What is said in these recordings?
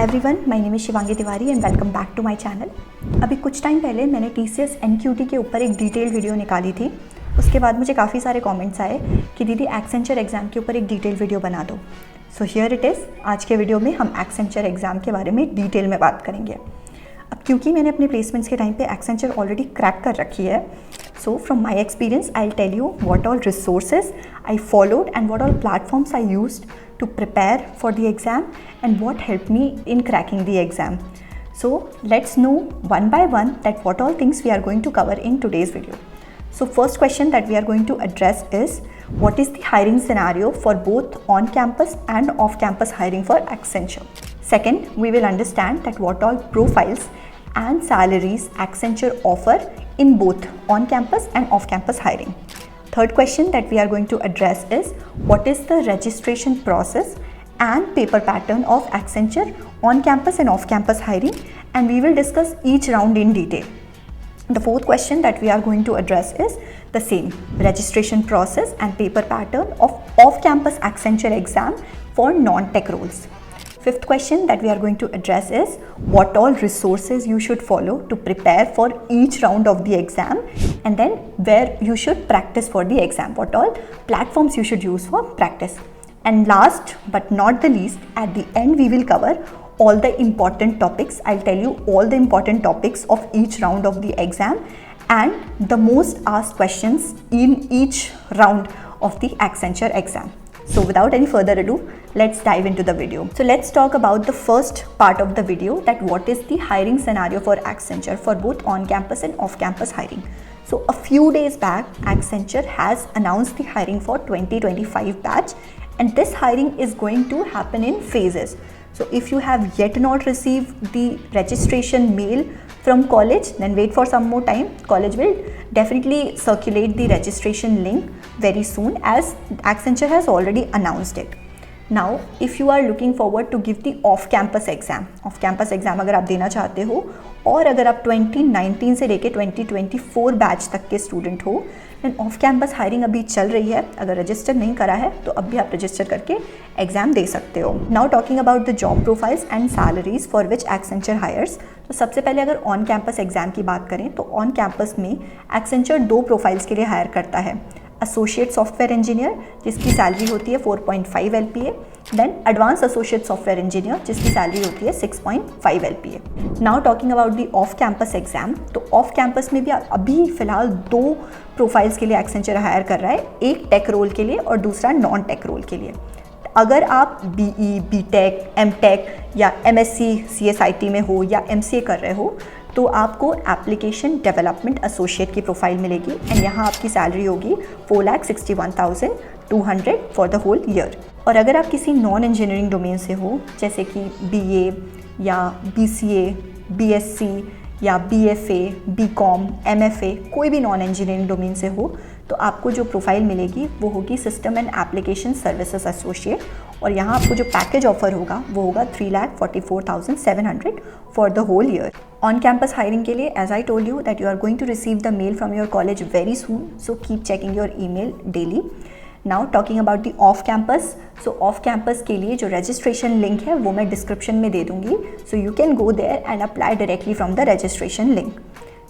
Hi everyone, my name is Shivangi Tiwari and welcome back to my channel. अभी कुछ time पहले मैंने TCS NQT के ऊपर एक डिटेल वीडियो निकाली थी। उसके बाद मुझे काफ़ी सारे कमेंट्स आए कि दीदी एक्सेंचर एग्ज़ाम के ऊपर एक डिटेल वीडियो बना दो। So here it is. आज के वीडियो में हम एक्सेंचर एग्ज़ाम के बारे में डिटेल में बात करेंगे। अब क्योंकि मैंने अपने प्लेसमेंट्स के टाइम पे एक्सेंचर ऑलरेडी क्रैक कर रखी है, so from my experience I'll tell you what all resources I followed and what all platforms I used to prepare for the exam and what helped me in cracking the exam. So let's know one by one that what all things we are going to cover in today's video. So first question that we are going to address is what is the hiring scenario for both on-campus and off-campus hiring for Accenture. Second, we will understand that what all profiles and salaries Accenture offer in both on-campus and off-campus hiring. Third question that we are going to address is what is the registration process and paper pattern of Accenture on-campus and off-campus hiring, and we will discuss each round in detail. The fourth question that we are going to address is the same registration process and paper pattern of off-campus Accenture exam for non-tech roles. Fifth question that we are going to address is what all resources you should follow to prepare for each round of the exam, and then where you should practice for the exam, what all platforms you should use for practice. And last but not the least, at the end we will cover all the important topics. I'll tell you all the important topics of each round of the exam and the most asked questions in each round of the Accenture exam. So without any further ado, let's dive into the video. So let's talk about the first part of the video, that what is the hiring scenario for Accenture for both on-campus and off-campus hiring. So a few days back, Accenture has announced the hiring for 2025 batch, and this hiring is going to happen in phases. So if you have yet not received the registration mail from college, then wait for some more time. College will definitely circulate the registration link very soon, as Accenture has already announced it. Now, if you are looking forward to give the off-campus exam अगर आप देना चाहते हो और अगर आप 2019 से लेके 2024 बैच तक के स्टूडेंट हो, देन ऑफ कैंपस हायरिंग अभी चल रही है। अगर रजिस्टर नहीं करा है तो अब भी आप रजिस्टर करके एग्जाम दे सकते हो। Now talking about the job profiles and salaries for which Accenture hires. तो सबसे पहले अगर ऑन कैंपस एग्जाम की बात करें तो ऑन कैंपस में एक्सेंचर दो प्रोफाइल्स के लिए हायर करता है। एसोसिएट सॉफ्टवेयर इंजीनियर जिसकी सैलरी होती है 4.5 LPA, then advance associate software engineer जिसकी सैलरी होती है 6.5 LPA। Now talking about the off campus exam, तो ऑफ कैंपस में भी अभी फिलहाल दो प्रोफाइल्स के लिए एक्सेंचर हायर कर रहा है, एक टेक रोल के लिए और दूसरा नॉन टेक रोल के लिए। अगर आप BE, BTech, MTech या MSc CSIT में हो या MCA कर रहे हो तो आपको एप्लीकेशन डेवलपमेंट एसोसिएट की प्रोफाइल मिलेगी, एंड यहाँ आपकी सैलरी होगी 4,61,200 फॉर द होल ईयर। और अगर आप किसी नॉन इंजीनियरिंग डोमेन से हो, जैसे कि BA या BCA, BSc या BFA, BCom, MFA, कोई भी नॉन इंजीनियरिंग डोमेन से हो, तो आपको जो प्रोफाइल मिलेगी वो होगी system and application services associate, और यहाँ आपको जो पैकेज ऑफर होगा वो होगा 3,44,700 for the whole year. On campus hiring के लिए as I told you that you are going to receive the mail from your college very soon, so keep checking your email daily. Now talking about the off campus, so off campus के लिए जो registration link है वो मैं description में दे दूंगी, so you can go there and apply directly from the registration link.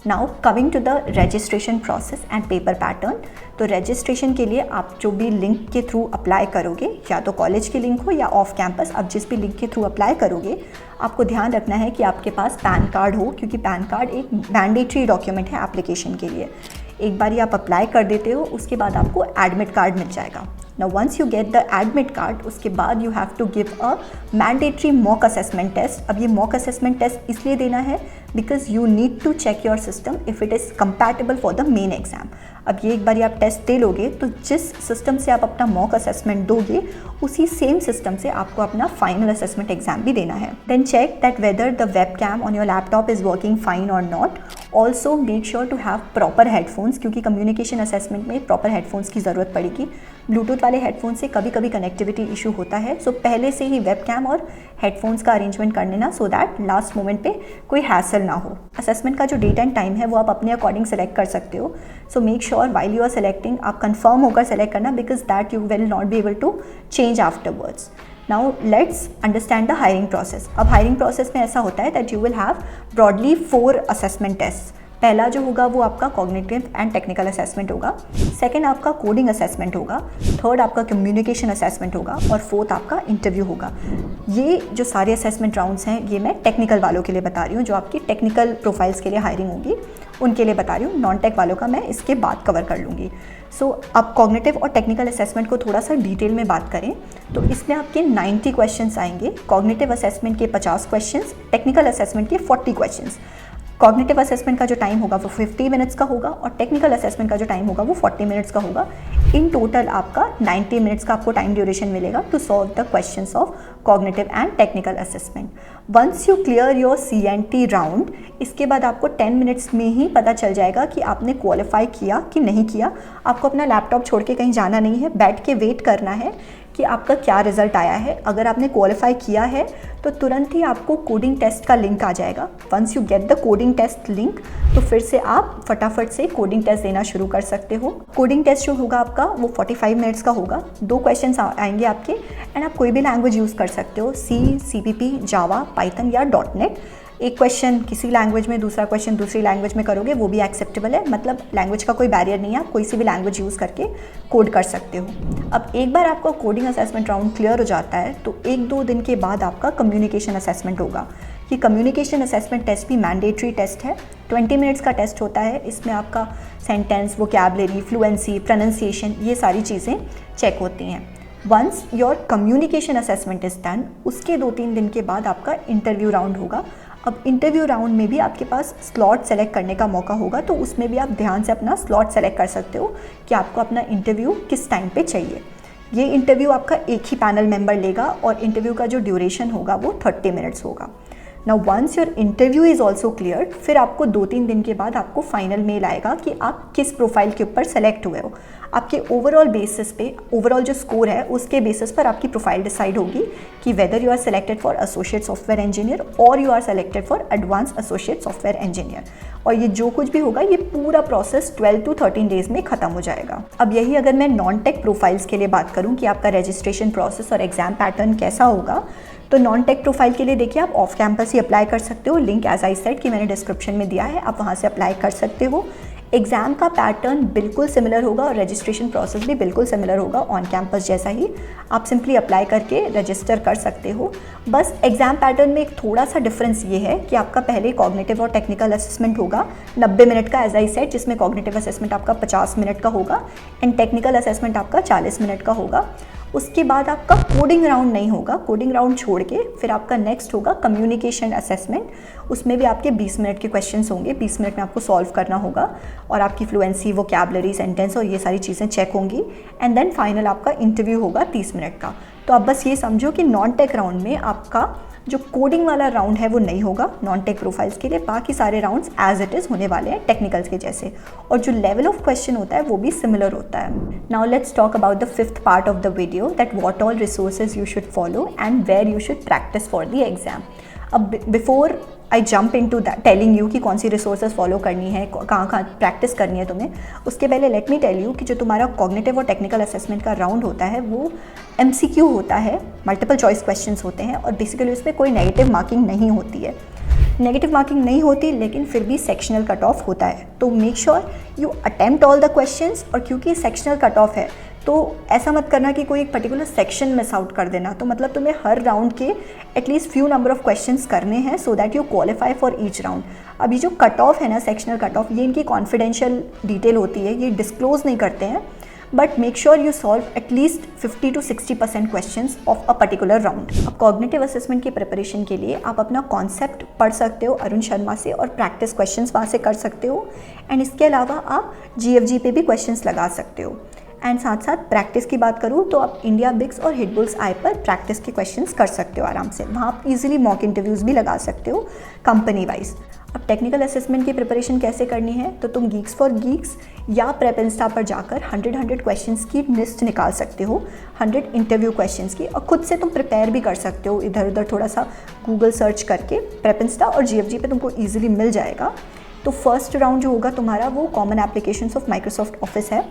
Now coming to the registration process and paper pattern, तो रजिस्ट्रेशन के लिए आप जो भी लिंक के थ्रू अप्लाई करोगे, या तो कॉलेज की लिंक हो या ऑफ कैंपस, आप जिस भी लिंक के थ्रू अप्लाई करोगे आपको ध्यान रखना है कि आपके पास पैन कार्ड हो, क्योंकि पैन कार्ड एक मैंडेटरी डॉक्यूमेंट है एप्लीकेशन के लिए। एक बार आप अप्लाई कर देते हो उसके बाद आपको एडमिट कार्ड मिल जाएगा। Now once you get the admit card, उसके बाद you have to give a mandatory mock assessment test. अब ये mock assessment test इसलिए देना है because you need to check your system if it is compatible for the main exam. अब ये एक बार आप टेस्ट दे लोगे तो जिस सिस्टम से आप अपना मॉक असेसमेंट दोगे उसी सेम सिस्टम से आपको अपना फाइनल असेसमेंट एग्जाम भी देना है। Then check that whether the webcam on your laptop is working fine और not. Also make sure to have proper headphones, क्योंकि कम्युनिकेशन असेसमेंट में प्रॉपर हेडफोन्स की ज़रूरत पड़ेगी। ब्लूटूथ वाले हेडफोन से कभी कभी कनेक्टिविटी इशू होता है, सो पहले से ही वेब कैम और हेडफोन्स का अरेंजमेंट कर लेना, सो दैट लास्ट मोमेंट पे कोई हैसल ना हो। असेसमेंट का जो डेट एंड टाइम है वो आप अपने अकॉर्डिंग सेलेक्ट कर सकते हो, so make sure while you are selecting आप कंफर्म होकर सेलेक्ट करना, because that you will not be able to change afterwards. Now let's understand the hiring process. अब हायरिंग प्रोसेस में ऐसा होता है that you will have broadly 4 assessment test. पहला जो होगा वो आपका कॉग्निटिव एंड टेक्निकल असेसमेंट होगा, सेकंड आपका कोडिंग असेसमेंट होगा, थर्ड आपका कम्युनिकेशन असेसमेंट होगा और फोर्थ आपका इंटरव्यू होगा। ये जो सारे असेसमेंट राउंड्स हैं ये मैं टेक्निकल वालों के लिए बता रही हूँ, जो आपकी टेक्निकल प्रोफाइल्स के लिए हायरिंग होगी उनके लिए बता रही हूँ। नॉन टेक वालों का मैं इसके बाद कवर कर लूँगी। सो अब कॉग्निटिव और टेक्निकल असेसमेंट को थोड़ा सा डिटेल में बात करें तो इसमें आपके 90 क्वेश्चंस आएंगे। कॉग्निटिव असेसमेंट के 50 क्वेश्चंस, टेक्निकल असेसमेंट के 40 क्वेश्चंस। कॉग्निटिव असेसमेंट का जो टाइम होगा वो 50 मिनट्स का होगा और टेक्निकल असेसमेंट का जो टाइम होगा वो 40 मिनट्स का होगा। इन टोटल आपका 90 मिनट्स का आपको टाइम ड्यूरेशन मिलेगा to solve the questions of cognitive and technical assessment. Once you clear your CNT round, इसके बाद आपको 10 मिनट्स में ही पता चल जाएगा कि आपने क्वालिफाई किया कि नहीं किया। आपको अपना लैपटॉप छोड़ के कहीं जाना नहीं है, बैठ के वेट करना है कि आपका क्या रिजल्ट आया है। अगर आपने क्वालिफाई किया है तो तुरंत ही आपको कोडिंग टेस्ट का लिंक आ जाएगा। Once you get the coding test link तो फिर से आप फटाफट से कोडिंग टेस्ट देना शुरू कर सकते हो। कोडिंग टेस्ट जो होगा आपका वो 45 मिनट्स का होगा। 2 क्वेश्चंस आएंगे आपके एंड आप कोई भी लैंग्वेज यूज़ कर सकते हो, C, CPP, जावा, पाइथन या .NET। एक क्वेश्चन किसी लैंग्वेज में, दूसरा क्वेश्चन दूसरी लैंग्वेज में करोगे वो भी एक्सेप्टेबल है। मतलब लैंग्वेज का कोई बैरियर नहीं है, आप कोई सी भी लैंग्वेज यूज़ करके कोड कर सकते हो। अब एक बार आपका कोडिंग असेसमेंट राउंड क्लियर हो जाता है तो 1-2 दिन के बाद आपका कम्युनिकेशन असेसमेंट होगा। ये कम्युनिकेशन असेसमेंट टेस्ट भी मैंडेटरी टेस्ट है। 20 मिनट्स का टेस्ट होता है। इसमें आपका सेंटेंस, वोकैबुलरी, फ्लुएंसी, प्रोनाउंसिएशन, ये सारी चीज़ें चेक होती हैं। Once your communication assessment is done, उसके 2-3 दिन के बाद आपका इंटरव्यू राउंड होगा। अब इंटरव्यू राउंड में भी आपके पास स्लॉट सेलेक्ट करने का मौका होगा, तो उसमें भी आप ध्यान से अपना स्लॉट सेलेक्ट कर सकते हो कि आपको अपना इंटरव्यू किस टाइम पे चाहिए। ये इंटरव्यू आपका एक ही पैनल मेंबर लेगा और इंटरव्यू का जो ड्यूरेशन होगा वो 30 मिनट्स होगा। Now once your interview is also clear, फिर आपको 2-3 दिन के बाद आपको फाइनल मेल आएगा कि आप किस प्रोफाइल के ऊपर सेलेक्ट हुए हो। आपके ओवरऑल बेसिस पे, ओवरऑल जो स्कोर है उसके बेसिस पर आपकी प्रोफाइल डिसाइड होगी कि whether you are selected for associate software engineer और you are selected for advance associate software engineer. और ये जो कुछ भी होगा ये पूरा प्रोसेस 12 to 13 डेज में ख़त्म हो जाएगा। अब यही अगर मैं नॉन टेक प्रोफाइल्स के लिए बात करूँ कि आपका रजिस्ट्रेशन प्रोसेस और एग्जाम पैटर्न कैसा होगा, तो नॉन टेक प्रोफाइल के लिए देखिए आप ऑफ कैंपस ही अप्लाई कर सकते हो। लिंक एज आई सेड कि मैंने डिस्क्रिप्शन में दिया है, आप वहाँ से अप्लाई कर सकते हो। एग्ज़ाम का पैटर्न बिल्कुल सिमिलर होगा और रजिस्ट्रेशन प्रोसेस भी बिल्कुल सिमिलर होगा ऑन कैंपस जैसा ही। आप सिंपली अप्लाई करके रजिस्टर कर सकते हो। बस एग्ज़ाम पैटर्न में एक थोड़ा सा डिफरेंस ये है कि आपका पहले कॉग्निटिव और टेक्निकल असेसमेंट होगा 90 मिनट का एज आई सेड, जिसमें कॉग्निटिव असेसमेंट आपका 50 मिनट का होगा एंड टेक्निकल असेसमेंट आपका 40 मिनट का होगा। उसके बाद आपका कोडिंग राउंड नहीं होगा। कोडिंग राउंड छोड़ के फिर आपका नेक्स्ट होगा कम्युनिकेशन असेसमेंट। उसमें भी आपके 20 मिनट के क्वेश्चंस होंगे, 20 मिनट में आपको सॉल्व करना होगा और आपकी फ्लुएंसी, वोकैबुलरी, सेंटेंस और ये सारी चीज़ें चेक होंगी। एंड देन फाइनल आपका इंटरव्यू होगा 30 मिनट का। तो आप बस ये समझो कि नॉन टेक राउंड में आपका जो कोडिंग वाला राउंड है वो नहीं होगा नॉन टेक प्रोफाइल्स के लिए। बाकी सारे राउंड्स एज इट इज़ होने वाले हैं टेक्निकल्स के जैसे, और जो लेवल ऑफ क्वेश्चन होता है वो भी सिमिलर होता है। Now let's talk about the 5th part of the video, that what all resources you should follow and where you should practise for the exam. अब before I jump into that telling you कि कौन सी resources follow करनी है, कहाँ कहाँ practice करनी है तुम्हें, उसके पहले लेट मी टेल यू कि जो तुम्हारा कॉग्निटिव और टेक्निकल असेसमेंट का राउंड होता है वो MCQ होता है, मल्टीपल चॉइस क्वेश्चंस होते हैं और बेसिकली उसमें कोई नेगेटिव मार्किंग नहीं होती है। नेगेटिव मार्किंग नहीं होती लेकिन फिर भी सेक्शनल कट ऑफ होता है। तो make sure you attempt all the questions. और क्योंकि सेक्शनल कट ऑफ है तो ऐसा मत करना कि कोई एक पर्टिकुलर सेक्शन मिस आउट कर देना। तो मतलब तुम्हें हर राउंड के at least few number of questions करने हैं so that you qualify for each round. अभी जो कट ऑफ है ना, सेक्शनल कट ऑफ, ये इनकी कॉन्फिडेंशियल डिटेल होती है, ये डिस्क्लोज नहीं करते हैं, but make sure you solve at least 50 to 60% questions of a particular round. अब कॉग्निटिव असेसमेंट की प्रिपरेशन के लिए आप अपना कॉन्सेप्ट पढ़ सकते हो अरुण शर्मा से और प्रैक्टिस क्वेश्चंस वहाँ से कर सकते हो। एंड इसके अलावा आप GFG पे भी क्वेश्चंस लगा सकते हो। एंड साथ साथ प्रैक्टिस की बात करूँ तो आप इंडिया बिग्स और हिटबुल्स आई पर प्रैक्टिस के क्वेश्चंस कर सकते हो आराम से। वहाँ आप इजीली मॉक इंटरव्यूज़ भी लगा सकते हो कंपनी वाइज। अब टेक्निकल असेसमेंट की प्रिपरेशन कैसे करनी है, तो तुम गीक्स फॉर गीक्स या प्रेप इंस्टा पर जाकर 100 क्वेश्चंस की लिस्ट निकाल सकते हो, 100 इंटरव्यू क्वेश्चंस की, और खुद से तुम प्रिपेयर भी कर सकते हो इधर उधर थोड़ा सा गूगल सर्च करके। प्रेप इंस्टा और GFG पे तुमको ईजिली मिल जाएगा। तो फर्स्ट राउंड जो होगा तुम्हारा वो common applications of Microsoft office है।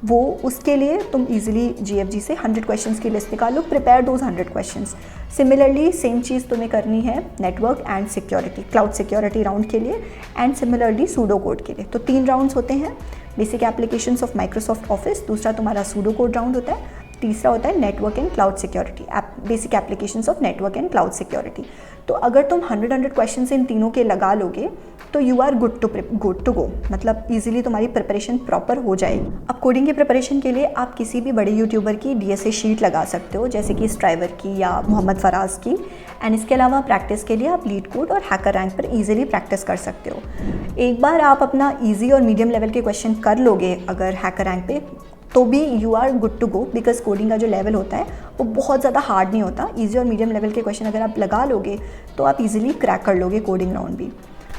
वो उसके लिए तुम इजीली GFG से 100 क्वेश्चंस की लिस्ट निकालो, prepare those 100 questions. Similarly same चीज़ तुम्हें करनी है network and security, cloud security round के लिए, एंड सिमिलरली सूडो कोड के लिए। तो 3 राउंड्स होते हैं, basic applications of Microsoft office, दूसरा तुम्हारा सूडो कोड राउंड होता है, तीसरा होता है network and cloud security, basic applications of network and cloud security. तो अगर तुम 100 क्वेश्चंस इन तीनों के लगा लोगे तो you are good to go, मतलब इजीली तुम्हारी प्रिपरेशन प्रॉपर हो जाएगी। अब कोडिंग की प्रिपरेशन के लिए आप किसी भी बड़े यूट्यूबर की DSA शीट लगा सकते हो, जैसे कि स्ट्राइवर की या मोहम्मद फराज की, एंड इसके अलावा प्रैक्टिस के लिए आप LeetCode और हैकर रैंक पर ईजिली प्रैक्टिस कर सकते हो। एक बार आप अपना ईजी और मीडियम लेवल के क्वेश्चन कर लोगे अगर हैकर रैंक पे, तो भी you are good to go, because coding का जो लेवल होता है वो बहुत ज़्यादा हार्ड नहीं होता। ईजी और मीडियम लेवल के क्वेश्चन अगर आप लगा लोगे तो आप इजीली क्रैक कर लोगे कोडिंग राउंड भी।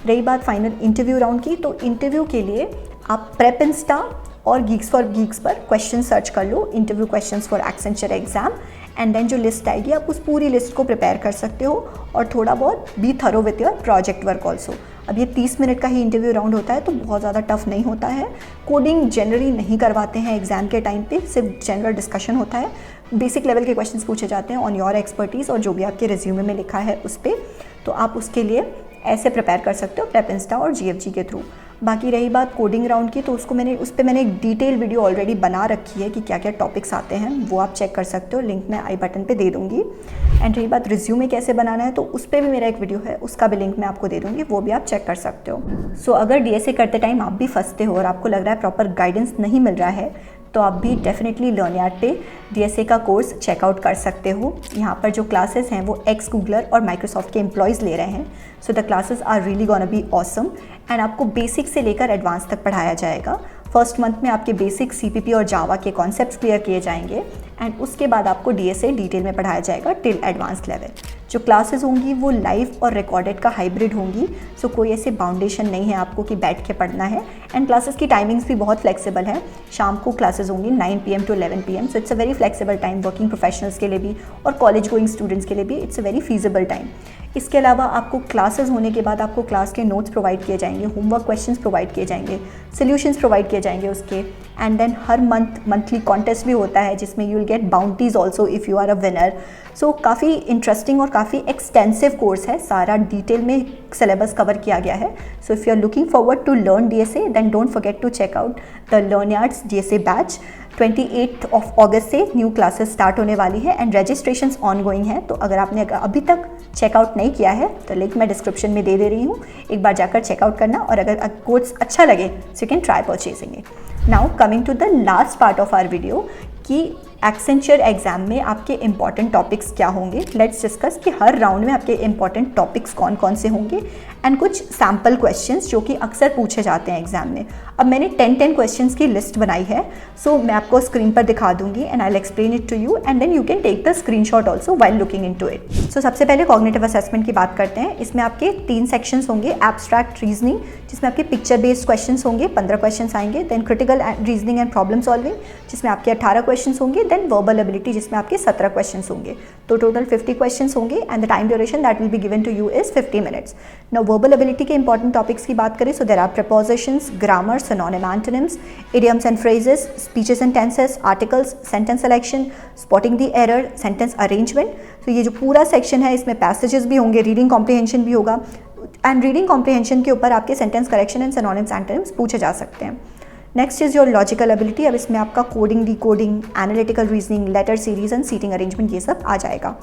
रही बात फाइनल इंटरव्यू राउंड की, तो इंटरव्यू के लिए आप प्रेप इंस्टा और गीक्स फॉर गीक्स पर क्वेश्चन सर्च कर लो, interview questions for Accenture exam, and then जो लिस्ट आएगी आप उस पूरी लिस्ट को प्रिपेयर कर सकते हो, और थोड़ा बहुत B thorough with your project work also. अब ये 30 मिनट का ही इंटरव्यू राउंड होता है तो बहुत ज़्यादा टफ नहीं होता है। कोडिंग जनरली नहीं करवाते हैं एग्जाम के टाइम पे, सिर्फ जनरल डिस्कशन होता है, बेसिक लेवल के क्वेश्चंस पूछे जाते हैं ऑन योर एक्सपर्टीज़ और जो भी आपके रिज्यूमे में लिखा है उस पर। तो आप उसके लिए ऐसे प्रिपेयर कर सकते हो प्रेप इंस्टा और GFG के थ्रू। बाकी रही बात कोडिंग राउंड की, तो उस पर मैंने एक डिटेल वीडियो ऑलरेडी बना रखी है कि क्या क्या टॉपिक्स आते हैं, वो आप चेक कर सकते हो, लिंक मैं आई बटन पे दे दूँगी। एंड रही बात रिज्यूमे कैसे बनाना है, तो उस पर भी मेरा एक वीडियो है, उसका भी लिंक मैं आपको दे दूँगी, वो भी आप चेक कर सकते हो। सो अगर DSA करते टाइम आप भी फंसते हो और आपको लग रहा है प्रॉपर गाइडेंस नहीं मिल रहा है, तो आप भी डेफिनेटली लर्नयार्ड पे DSA का कोर्स चेकआउट कर सकते हो। यहाँ पर जो क्लासेस हैं वो एक्स गूगलर और माइक्रोसॉफ्ट के एम्प्लॉयज़ ले रहे हैं। So the classes are really gonna be awesome, and आपको बेसिक से लेकर एडवांस तक पढ़ाया जाएगा। फर्स्ट मंथ में आपके बेसिक CPP और जावा के कॉन्सेप्ट्स क्लियर किए जाएंगे, एंड उसके बाद आपको DSA डिटेल में पढ़ाया जाएगा टिल एडवांस लेवल। जो क्लासेस होंगी वो लाइव और रिकॉर्डेड का हाइब्रिड होंगी, सो कोई ऐसे बाउंडेशन नहीं है आपको कि बैठ के पढ़ना है। एंड क्लासेस की टाइमिंग्स भी बहुत फ्लेक्सिबल है, शाम को क्लासेस होंगी 9 PM to 11 PM, so it's a very flexible time working professionals के लिए भी और कॉलेज गोइंग स्टूडेंट्स के लिए भी it's a very feasible time. इसके अलावा आपको क्लासेस होने के बाद आपको क्लास के नोट्स प्रोवाइड किए जाएंगे, होमवर्क क्वेश्चंस प्रोवाइड किए जाएंगे, सॉल्यूशंस प्रोवाइड किए जाएंगे उसके, एंड देन हर मंथली कॉन्टेस्ट भी होता है जिसमें you will get bounties also if you are a winner. So काफ़ी इंटरेस्टिंग और काफ़ी एक्सटेंसिव कोर्स है, सारा डिटेल में सिलेबस कवर किया गया है। So if you are looking forward to learn DSA then don't forget to check out the LearnYard's DSA batch. 28 अगस्त से न्यू क्लासेस स्टार्ट होने वाली है एंड रजिस्ट्रेशंस ऑनगोइंग है। तो अगर आपने अभी तक चेकआउट नहीं किया है तो लिंक मैं डिस्क्रिप्शन में दे रही हूँ, एक बार जाकर चेकआउट करना, और अगर कोर्स अच्छा लगे so you can try purchasing it. Now coming to the last part of our video कि एक्सेंचर एग्जाम में आपके इंपॉर्टेंट टॉपिक्स क्या होंगे। लेट्स डिस्कस कि हर राउंड में आपके इंपॉर्टेंट टॉपिक्स कौन कौन से होंगे एंड कुछ सैम्पल क्वेश्चंस जो कि अक्सर पूछे जाते हैं एग्जाम में। अब मैंने 10 क्वेश्चंस की लिस्ट बनाई है, सो मैं आपको स्क्रीन पर दिखा दूंगी and I will explain it to you and then you can take the screenshot also while looking into it. So सबसे पहले कॉग्निटिव असेसमेंट की बात करते हैं। इसमें आपके 3 सेक्शंस होंगे, एब्स्ट्रैक्ट रीजनिंग जिसमें आपके पिक्चर बेस्ड क्वेश्चंस होंगे, 15 क्वेश्चंस आएंगे, then critical reasoning and problem solving जिसमें आपके 18 क्वेश्चंस होंगे, देन वर्बल एबिलिटी जिसमें आपके 17 क्वेश्चंस होंगे। तो टोटल 50 क्वेश्चंस होंगे and the time duration that will be given to you is 50 minutes. Now verbal ability के इंपॉर्टेंट टॉपिक्स की बात करें, so there are prepositions, grammar, synonym, antonyms, idioms and phrases, speeches and tenses, articles, sentence selection, spotting the error, sentence arrangement। तो ये जो पूरा section है इसमें पैसेजेस भी होंगे, रीडिंग कॉम्प्रिहेंशन भी होगा, एंड रीडिंग कॉम्प्रिहेंशन के ऊपर आपके sentence correction and synonyms antonyms पूछे जा सकते हैं। Next is your logical ability. अब इसमें आपका coding, decoding, analytical reasoning, letter series and seating arrangement ये सब आ जाएगा।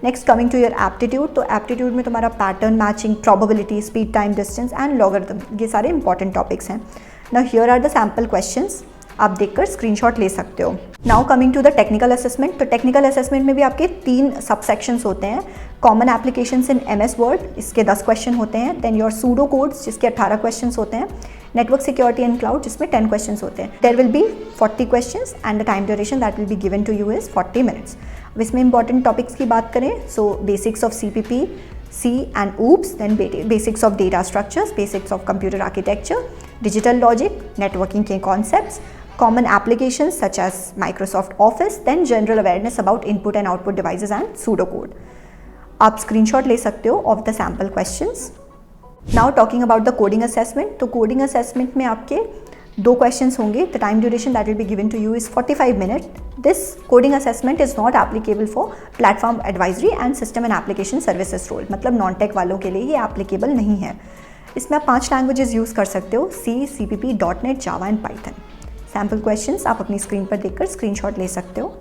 Next coming to your aptitude, तो एप्टीट्यूड में तुम्हारा pattern matching, probability, speed, time, distance and logarithm, ये सारे इंपॉर्टेंट टॉपिक्स हैं। Now here are the sample questions, आप देखकर स्क्रीनशॉट ले सकते हो। Now coming to the technical assessment, तो टेक्निकल असेसमेंट में भी आपके 3 सब सेक्शंस होते हैं। Common applications in MS word, इसके 10 क्वेश्चन होते हैं, देन योर सूडो कोड्स जिसके 18 क्वेश्चंस होते हैं, नेटवर्क सिक्योरिटी एंड क्लाउड जिसमें 10 क्वेश्चंस होते हैं। There will be 40 questions and the time duration that will be given to you is 40 minutes. अब इसमें इंपॉर्टेंट टॉपिक्स की बात करें, so basics of CPP, C and OOPS, then basics of data structures, basics of computer architecture, digital logic, networking के concepts, common applications such as Microsoft Office, then general awareness about input and output devices and pseudocode। आप screenshot ले सकते हो of the sample questions। Now talking about the coding assessment, तो coding assessment में आपके 2 questions होंगे. The time duration that will be given to you is 45 minute. This coding assessment is not applicable for platform advisory and system and application services role. मतलब non tech वालों के लिए ये applicable नहीं है. इसमें आप 5 लैंग्वेजेस यूज़ कर सकते हो, C, CPP, .NET, Java and Python. Sample questions आप अपनी स्क्रीन पर देखकर स्क्रीनशॉट ले सकते हो.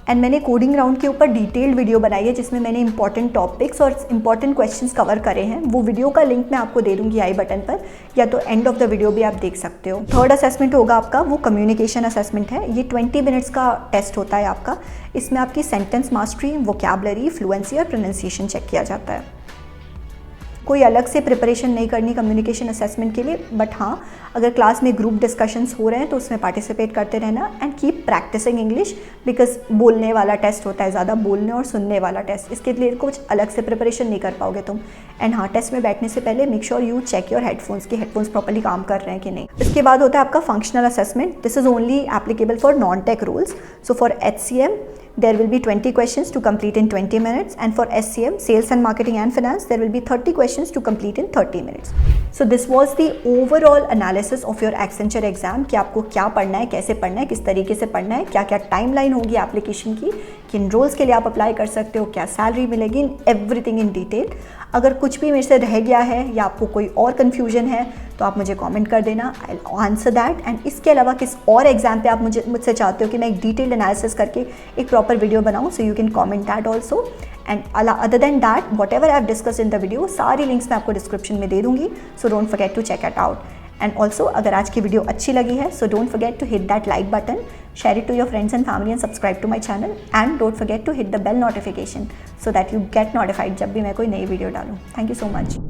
एंड मैंने कोडिंग राउंड के ऊपर डिटेल्ड वीडियो बनाई है जिसमें मैंने इंपॉर्टेंट टॉपिक्स और इंपॉर्टेंट क्वेश्चंस कवर करे हैं. वो वीडियो का लिंक मैं आपको दे दूंगी आई बटन पर, या तो एंड ऑफ द वीडियो भी आप देख सकते हो. थर्ड असेसमेंट होगा आपका, वो कम्युनिकेशन असेसमेंट है. ये 20 मिनट्स का टेस्ट होता है आपका. इसमें आपकी सेंटेंस मास्टरी, वोकैबुलरी, फ्लुएंसी और प्रोनाउंसिएशन चेक किया जाता है. कोई अलग से प्रिपरेशन नहीं करनी कम्युनिकेशन असेसमेंट के लिए, बट हाँ अगर क्लास में ग्रुप डिस्कशंस हो रहे हैं तो उसमें पार्टिसिपेट करते रहना. And keep practising English, because बोलने वाला टेस्ट होता है, ज़्यादा बोलने और सुनने वाला टेस्ट. इसके लिए कुछ अलग से प्रिपरेशन नहीं कर पाओगे तुम. एंड हाँ, टेस्ट में बैठने से पहले make sure you check your headphones की हेडफोन्स प्रॉपर्ली काम कर रहे हैं कि नहीं. इसके बाद होता है आपका functional assessment. This is only applicable for non tech roles. So for HCM there will be 20 questions to complete in 20 minutes, and for SCM, sales and marketing and finance, there will be 30 questions to complete in 30 minutes. So this was the overall analysis of your Accenture exam कि आपको क्या पढ़ना है, कैसे पढ़ना है, किस तरीके से पढ़ना है, क्या क्या टाइमलाइन होगी एप्लीकेशन की, किन रोल्स के लिए आप अप्लाई कर सकते हो, क्या सैलरी मिलेगी, एवरीथिंग इन डिटेल. अगर कुछ भी मेरे से रह गया है या आपको कोई और कन्फ्यूजन है तो आप मुझे कमेंट कर देना, I will answer that. And इसके अलावा किस और एग्जाम पे आप मुझसे चाहते हो कि मैं एक डिटेल्ड एनालिसिस करके एक प्रॉपर वीडियो बनाऊं, so you can comment that also. And other than that, whatever I have discuss in the video, सारी लिंक्स मैं आपको डिस्क्रिप्शन में दे दूंगी. So don't forget to check it out. And also अगर आज की वीडियो अच्छी लगी है so don't forget to hit that like button, share it to your friends and family and subscribe to my channel, and don't forget to hit the bell notification so that you get notified जब भी मैं कोई नई video डालूँ. Thank you so much.